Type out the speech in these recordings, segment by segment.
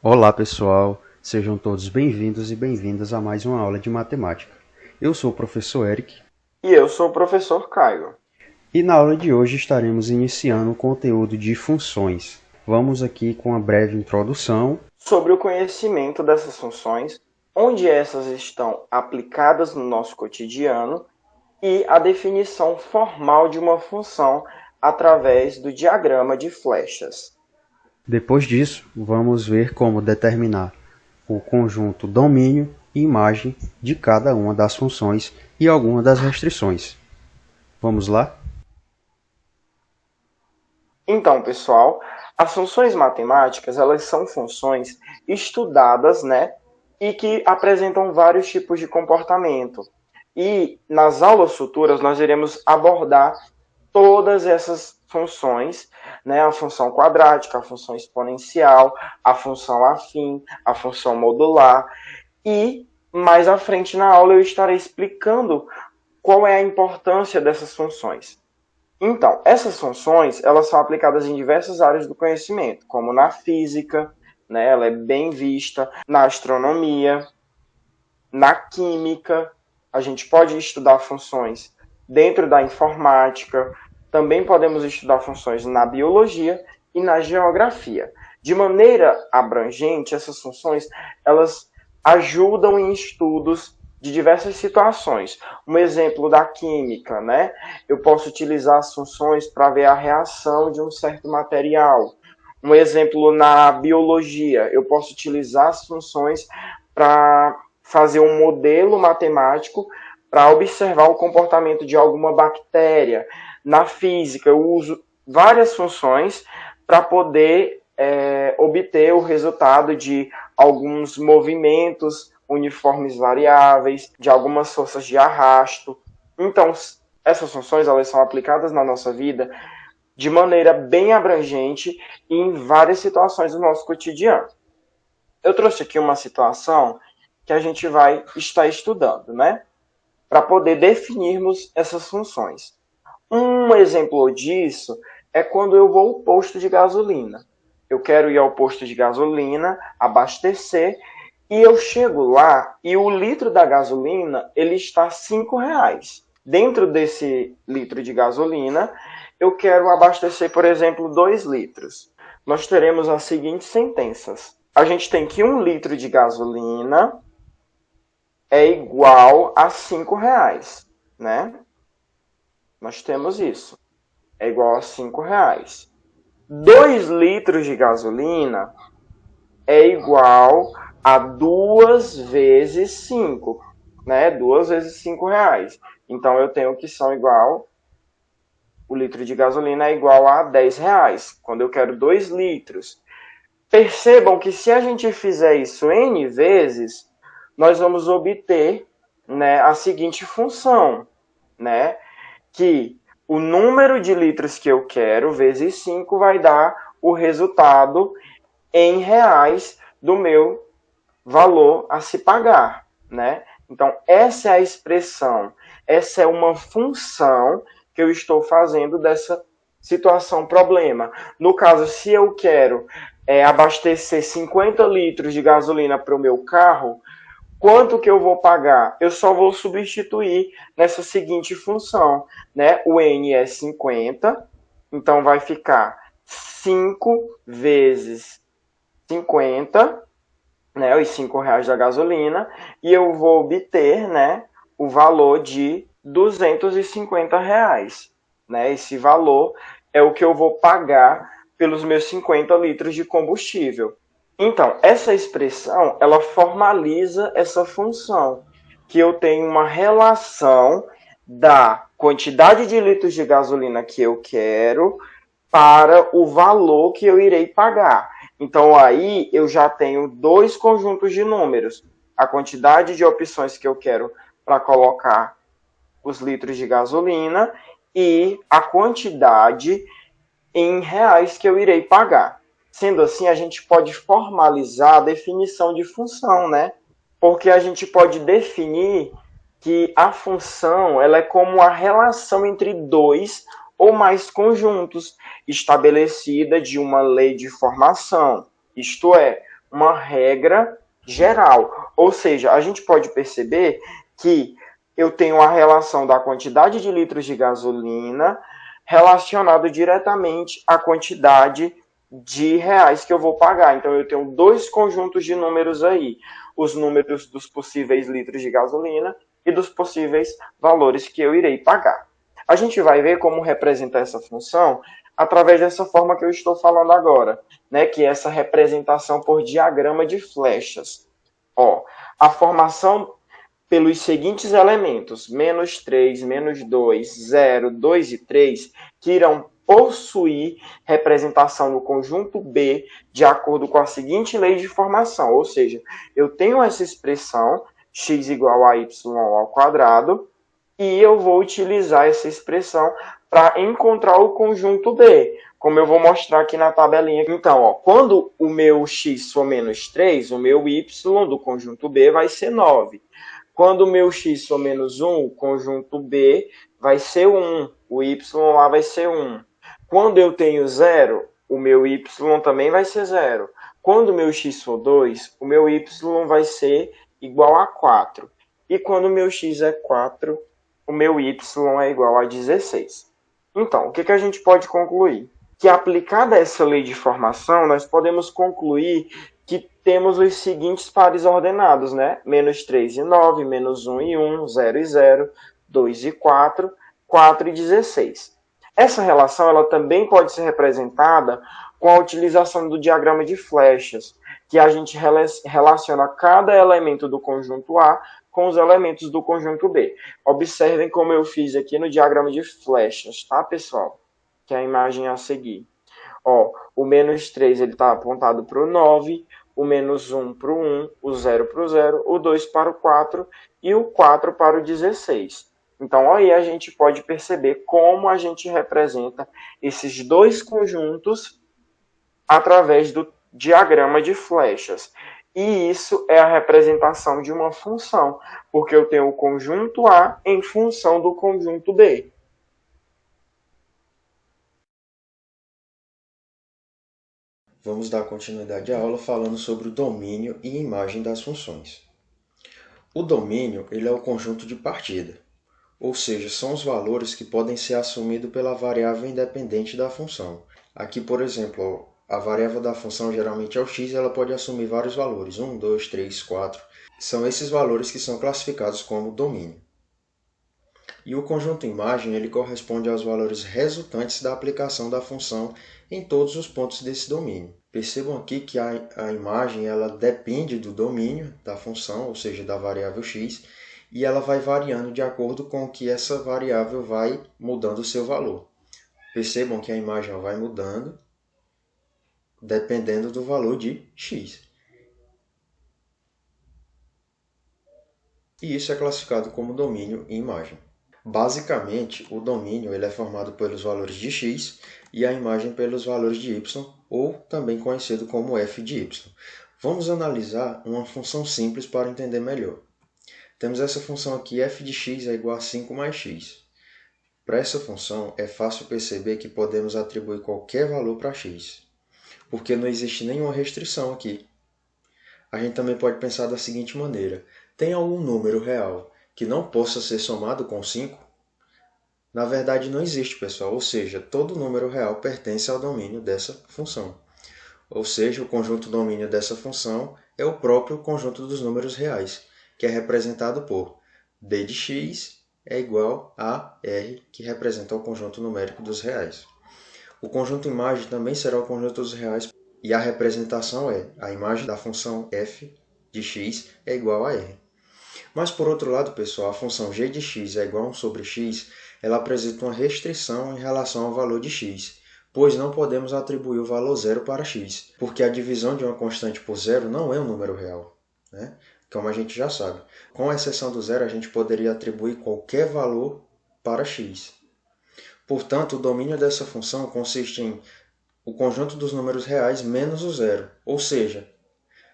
Olá pessoal, sejam todos bem-vindos e bem-vindas a mais uma aula de matemática. Eu sou o professor Eric E eu sou o professor Caio. e na aula de hoje estaremos iniciando o conteúdo de funções. Vamos aqui com uma breve introdução. Sobre o conhecimento dessas funções, onde essas estão aplicadas no nosso cotidiano e a definição formal de uma função através do diagrama de flechas. Depois disso, vamos ver como determinar o conjunto domínio e imagem de cada uma das funções e algumas das restrições. Vamos lá? Então, pessoal, as funções matemáticas, elas são funções estudadas, e que apresentam vários tipos de comportamento. E nas aulas futuras nós iremos abordar todas essas funções, a função quadrática, a função exponencial, a função afim, a função modular, e mais à frente na aula eu estarei explicando qual é a importância dessas funções. Então, essas funções, elas são aplicadas em diversas áreas do conhecimento, como na física, ela é bem vista, na astronomia, na química, a gente pode estudar funções dentro da informática, também podemos estudar funções na biologia e na geografia. De maneira abrangente, essas funções, elas ajudam em estudos de diversas situações. Um exemplo da química, eu posso utilizar as funções para ver a reação de um certo material. Um exemplo na biologia, eu posso utilizar as funções para fazer um modelo matemático para observar o comportamento de alguma bactéria. Na física, eu uso várias funções para poder obter o resultado de alguns movimentos uniformes variáveis, de algumas forças de arrasto. Então, essas funções elas são aplicadas na nossa vida de maneira bem abrangente e em várias situações do nosso cotidiano. Eu trouxe aqui uma situação que a gente vai estar estudando, para poder definirmos essas funções. Um exemplo disso é quando eu vou ao posto de gasolina. Eu quero ir ao posto de gasolina, abastecer, e eu chego lá e o litro da gasolina ele está R$ 5. Dentro desse litro de gasolina, eu quero abastecer, por exemplo, 2 litros. Nós teremos as seguintes sentenças. A gente tem que 1 litro de gasolina é igual a R$ 5, Nós temos isso. É igual a R$ 5. 2 litros de gasolina é igual a 2 vezes 5, 2 vezes R$ 5. Então, eu tenho que são igual, o litro de gasolina é igual a R$ 10, quando eu quero 2 litros. Percebam que se a gente fizer isso N vezes, nós vamos obter a seguinte função, que o número de litros que eu quero vezes 5 vai dar o resultado em reais do meu valor a se pagar. Então, essa é a expressão, essa é uma função que eu estou fazendo dessa situação problema. No caso, se eu quero abastecer 50 litros de gasolina para o meu carro, quanto que eu vou pagar? Eu só vou substituir nessa seguinte função, O N é 50, então vai ficar 5 vezes 50, os R$ 5 da gasolina, e eu vou obter, o valor de R$ 250. Esse valor é o que eu vou pagar pelos meus 50 litros de combustível. Então, essa expressão, ela formaliza essa função, que eu tenho uma relação da quantidade de litros de gasolina que eu quero para o valor que eu irei pagar. Então, aí eu já tenho 2 conjuntos de números. A quantidade de opções que eu quero para colocar os litros de gasolina e a quantidade em reais que eu irei pagar. Sendo assim, a gente pode formalizar a definição de função, Porque a gente pode definir que a função ela é como a relação entre 2 ou mais conjuntos estabelecida de uma lei de formação. Isto é, uma regra geral. Ou seja, a gente pode perceber que eu tenho a relação da quantidade de litros de gasolina relacionado diretamente à quantidade de reais que eu vou pagar. Então, eu tenho dois conjuntos de números aí. Os números dos possíveis litros de gasolina e dos possíveis valores que eu irei pagar. A gente vai ver como representar essa função através dessa forma que eu estou falando agora, né? Que é essa representação por diagrama de flechas. Ó, a formação pelos seguintes elementos, menos 3, menos 2, 0, 2 e 3, que irão possuir representação no conjunto B de acordo com a seguinte lei de formação, ou seja, eu tenho essa expressão x igual a y ao quadrado e eu vou utilizar essa expressão para encontrar o conjunto B, como eu vou mostrar aqui na tabelinha. Então, ó, quando o meu x for menos 3, o meu y do conjunto B vai ser 9. Quando o meu x for menos 1, o conjunto B vai ser 1. O y lá vai ser 1. Quando eu tenho 0, o meu y também vai ser 0. Quando o meu x for 2, o meu y vai ser igual a 4. E quando o meu x é 4, o meu y é igual a 16. Então, o que a gente pode concluir? Que aplicada essa lei de formação, nós podemos concluir que temos os seguintes pares ordenados, né? Menos 3 e 9, menos 1 e 1, 0 e 0, 2 e 4, 4 e 16. Essa relação ela também pode ser representada com a utilização do diagrama de flechas, que a gente relaciona cada elemento do conjunto A com os elementos do conjunto B. Observem como eu fiz aqui no diagrama de flechas, tá, pessoal? Que é a imagem a seguir. Ó, o menos 3 está apontado para o 9, o menos 1 para o 1, o 0 para o 0, o 2 para o 4 e o 4 para o 16. Então, aí a gente pode perceber como a gente representa esses dois conjuntos através do diagrama de flechas. E isso é a representação de uma função, porque eu tenho o conjunto A em função do conjunto B. Vamos dar continuidade à aula falando sobre o domínio e imagem das funções. O domínio ele é o conjunto de partida, ou seja, são os valores que podem ser assumidos pela variável independente da função. Aqui, por exemplo, a variável da função geralmente é o x, ela pode assumir vários valores, 1, 2, 3, 4. São esses valores que são classificados como domínio. E o conjunto imagem ele corresponde aos valores resultantes da aplicação da função em todos os pontos desse domínio. Percebam aqui que a imagem ela depende do domínio da função, ou seja, da variável x, e ela vai variando de acordo com que essa variável vai mudando o seu valor. Percebam que a imagem vai mudando dependendo do valor de x. E isso é classificado como domínio e imagem. Basicamente, o domínio ele é formado pelos valores de x e a imagem pelos valores de y, ou também conhecido como f de y. Vamos analisar uma função simples para entender melhor. Temos essa função aqui, f de x é igual a 5 mais x. Para essa função, é fácil perceber que podemos atribuir qualquer valor para x, porque não existe nenhuma restrição aqui. A gente também pode pensar da seguinte maneira: tem algum número real que não possa ser somado com 5? Na verdade, não existe, pessoal. Ou seja, todo número real pertence ao domínio dessa função. Ou seja, o conjunto domínio dessa função é o próprio conjunto dos números reais, que é representado por d de x é igual a r, que representa o conjunto numérico dos reais. O conjunto imagem também será o conjunto dos reais, e a representação é a imagem da função f de x é igual a r. Mas, por outro lado, pessoal, a função g de x é igual a 1 sobre x, ela apresenta uma restrição em relação ao valor de x, pois não podemos atribuir o valor zero para x, porque a divisão de uma constante por zero não é um número real, né? Como a gente já sabe. Com exceção do zero, a gente poderia atribuir qualquer valor para x. Portanto, o domínio dessa função consiste em o conjunto dos números reais menos o zero, ou seja,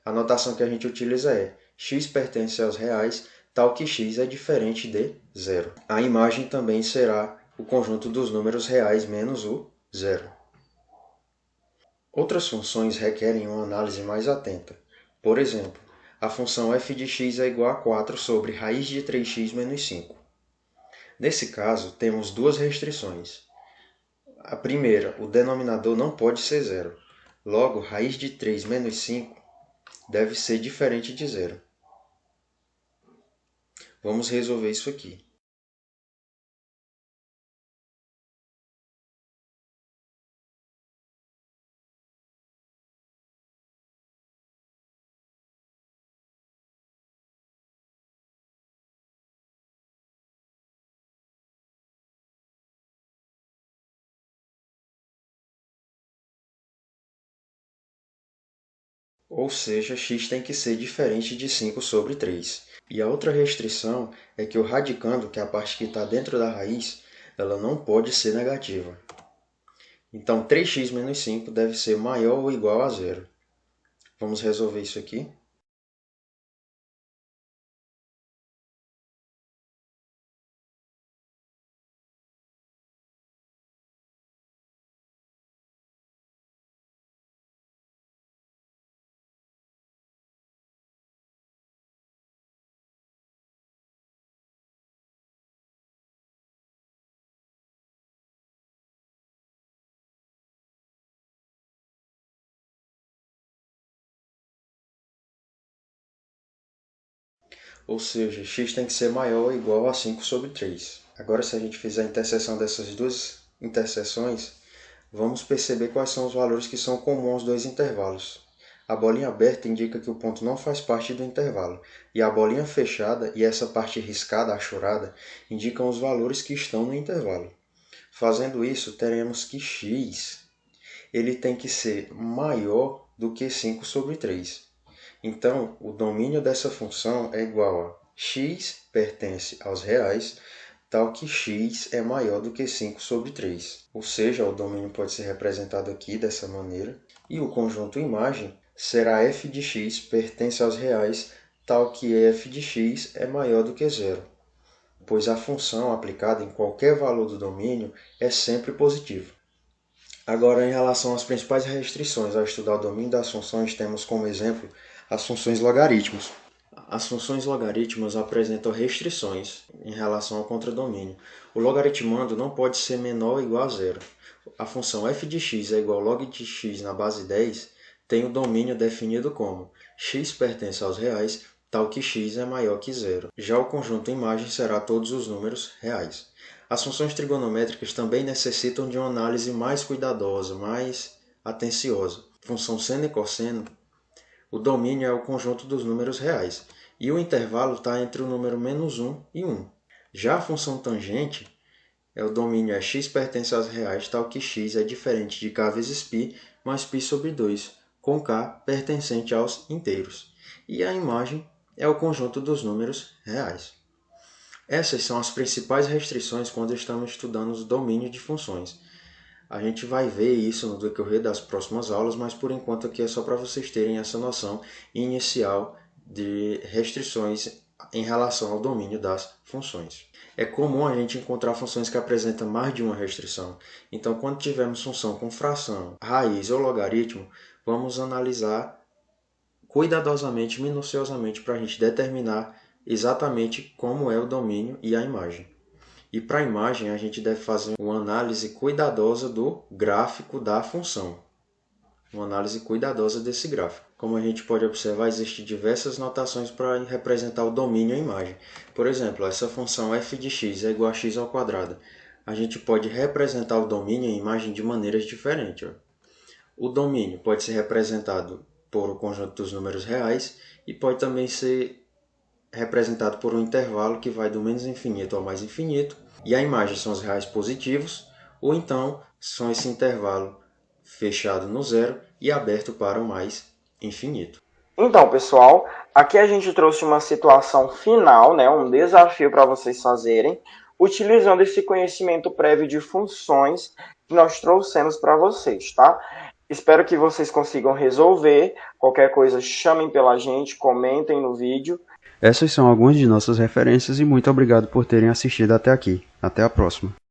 a notação que a gente utiliza é x pertence aos reais, tal que x é diferente de zero. A imagem também será o conjunto dos números reais menos o zero. Outras funções requerem uma análise mais atenta, Por exemplo, a função f de x é igual a 4 sobre raiz de 3x menos 5. Nesse caso, temos duas restrições. A primeira, o denominador não pode ser zero. Logo, raiz de 3 menos 5 deve ser diferente de zero. Vamos resolver isso aqui. Ou seja, x tem que ser diferente de 5 sobre 3. E a outra restrição é que o radicando, que é a parte que está dentro da raiz, ela não pode ser negativa. Então, 3x menos 5 deve ser maior ou igual a zero. Vamos resolver isso aqui. Ou seja, x tem que ser maior ou igual a 5 sobre 3. Agora, se a gente fizer a interseção dessas duas interseções, vamos perceber quais são os valores que são comuns aos dois intervalos. A bolinha aberta indica que o ponto não faz parte do intervalo, e a bolinha fechada e essa parte riscada, achurada, indicam os valores que estão no intervalo. Fazendo isso, teremos que x ele tem que ser maior do que 5 sobre 3. Então, o domínio dessa função é igual a x pertence aos reais, tal que x é maior do que 5 sobre 3. Ou seja, o domínio pode ser representado aqui dessa maneira. E o conjunto imagem será f de x pertence aos reais, tal que f de x é maior do que zero, pois a função aplicada em qualquer valor do domínio é sempre positiva. Agora, em relação às principais restrições ao estudar o domínio das funções, temos como exemplo as funções logaritmos. As funções logaritmos apresentam restrições em relação ao contradomínio. O logaritmando não pode ser menor ou igual a zero. A função f de x é igual a log de x na base 10 tem o domínio definido como x pertence aos reais, tal que x é maior que zero. Já o conjunto imagem será todos os números reais. As funções trigonométricas também necessitam de uma análise mais cuidadosa, mais atenciosa. Função seno e cosseno, o domínio é o conjunto dos números reais, e o intervalo está entre o número menos 1 e 1. Já a função tangente, o domínio é x pertence aos reais, tal que x é diferente de k vezes π, mais π sobre 2, com k pertencente aos inteiros. E a imagem é o conjunto dos números reais. Essas são as principais restrições quando estamos estudando os domínios de funções. A gente vai ver isso no decorrer das próximas aulas, mas por enquanto aqui é só para vocês terem essa noção inicial de restrições em relação ao domínio das funções. É comum a gente encontrar funções que apresentam mais de uma restrição. Então, quando tivermos função com fração, raiz ou logaritmo, vamos analisar cuidadosamente, minuciosamente, para a gente determinar exatamente como é o domínio e a imagem. E para a imagem, a gente deve fazer uma análise cuidadosa do gráfico da função. Uma análise cuidadosa desse gráfico. Como a gente pode observar, existem diversas notações para representar o domínio e a imagem. Por exemplo, essa função f de x é igual a x ao quadrado. A gente pode representar o domínio e a imagem de maneiras diferentes. O domínio pode ser representado por o conjunto dos números reais e pode também ser representado por um intervalo que vai do menos infinito ao mais infinito, e a imagem são os reais positivos, ou então são esse intervalo fechado no zero e aberto para o mais infinito. Então, pessoal, aqui a gente trouxe uma situação final, um desafio para vocês fazerem, utilizando esse conhecimento prévio de funções que nós trouxemos para vocês, tá? Espero que vocês consigam resolver. Qualquer coisa, chamem pela gente, comentem no vídeo. Essas são algumas de nossas referências e muito obrigado por terem assistido até aqui. Até a próxima.